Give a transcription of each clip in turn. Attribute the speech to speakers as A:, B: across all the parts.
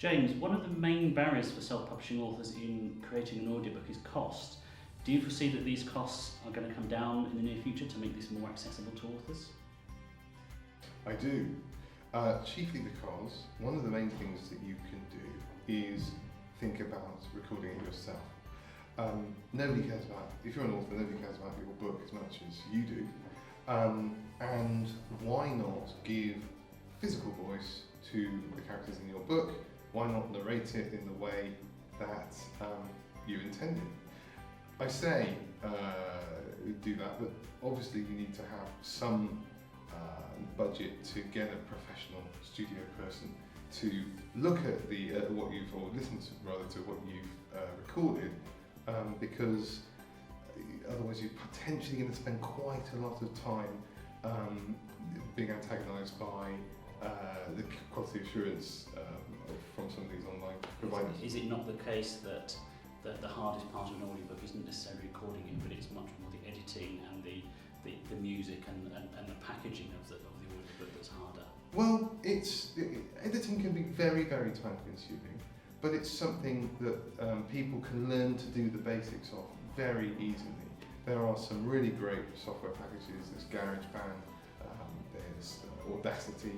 A: James, one of the main barriers for self-publishing authors in creating an audiobook is cost. Do you foresee that these costs are going to come down in the near future to make this more accessible to authors?
B: I do. Chiefly because one of the main things that you can do is think about recording it yourself. Nobody cares about, if you're an author, nobody cares about your book as much as you do. And why not give physical voice to the characters in your book? Why not narrate it in the way that you intended? I say do that, but obviously you need to have some budget to get a professional studio person to look at what you've, or listen to rather, to what you've recorded, because otherwise you're potentially going to spend quite a lot of time being antagonised by the quality assurance from some of these online providers.
A: Is it not the case that the hardest part of an audiobook isn't necessarily recording it, but it's much more the editing and the music and the packaging of the audiobook that's harder?
B: Well, editing can be very, very time consuming, but it's something that people can learn to do the basics of very easily. There are some really great software packages. There's GarageBand, there's Audacity,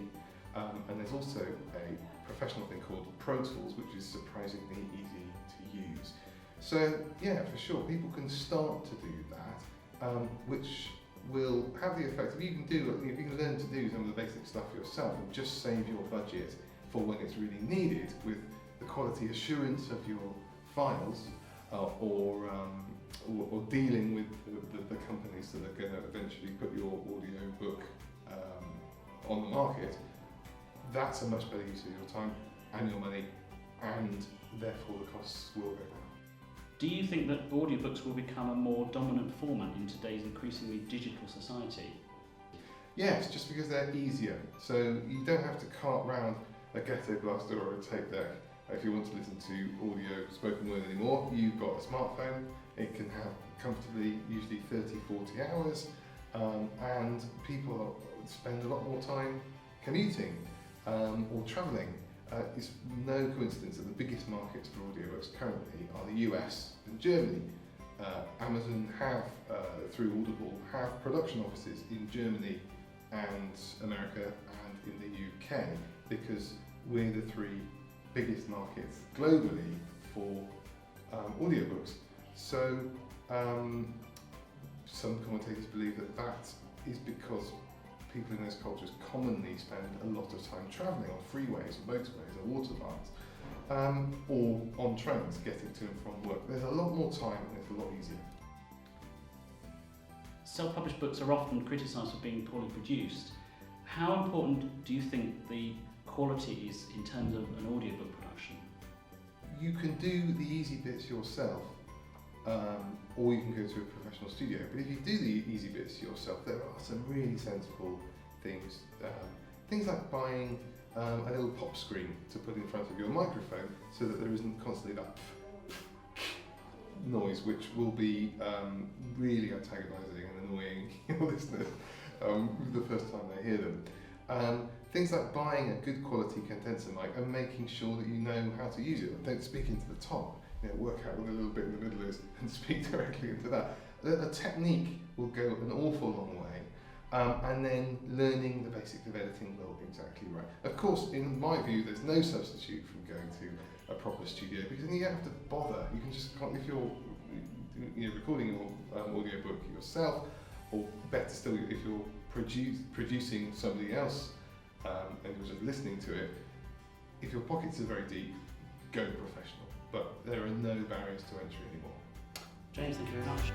B: and there's also a professional thing called Pro Tools, which is surprisingly easy to use. So yeah, for sure, people can start to do that, which will have the effect, if you can learn to do some of the basic stuff yourself and just save your budget for when it's really needed with the quality assurance of your files, or dealing with the companies that are going to eventually put your audio book on the market. That's a much better use of your time and your money, and therefore the costs will go down.
A: Do you think that audiobooks will become a more dominant format in today's increasingly digital society?
B: Yes, just because they're easier. So you don't have to cart round a Ghetto Blaster or a tape deck if you want to listen to audio spoken word anymore. You've got a smartphone, it can have comfortably usually 30-40 hours, and people spend a lot more time commuting or travelling. It's no coincidence that the biggest markets for audiobooks currently are the US and Germany. Amazon have, through Audible, have production offices in Germany and America and in the UK, because we're the three biggest markets globally for audiobooks. So some commentators believe that is because people in those cultures commonly spend a lot of time travelling on freeways or motorways or autobahns, or on trains getting to and from work. There's a lot more time and it's a lot easier.
A: Self-published books are often criticised for being poorly produced. How important do you think the quality is in terms of an audiobook production?
B: You can do the easy bits yourself, or you can go to a professional studio. But if you do the easy bits yourself, there are some really sensible things. Things like buying a little pop screen to put in front of your microphone so that there isn't constantly that noise, which will be really antagonising and annoying your listeners the first time they hear them. Things like buying a good quality condenser mic and making sure that you know how to use it. Don't speak into the top. Work out what a little bit in the middle is and speak directly into that. The technique will go an awful long way, and then learning the basics of editing will exactly right. Of course, in my view, there's no substitute from going to a proper studio, because then you don't have to bother. You can just, if you're recording your audiobook yourself, or better still, if you're producing somebody else and you're just listening to it, if your pockets are very deep, go professional. But there are no barriers to entry anymore.
A: James, thank you very much.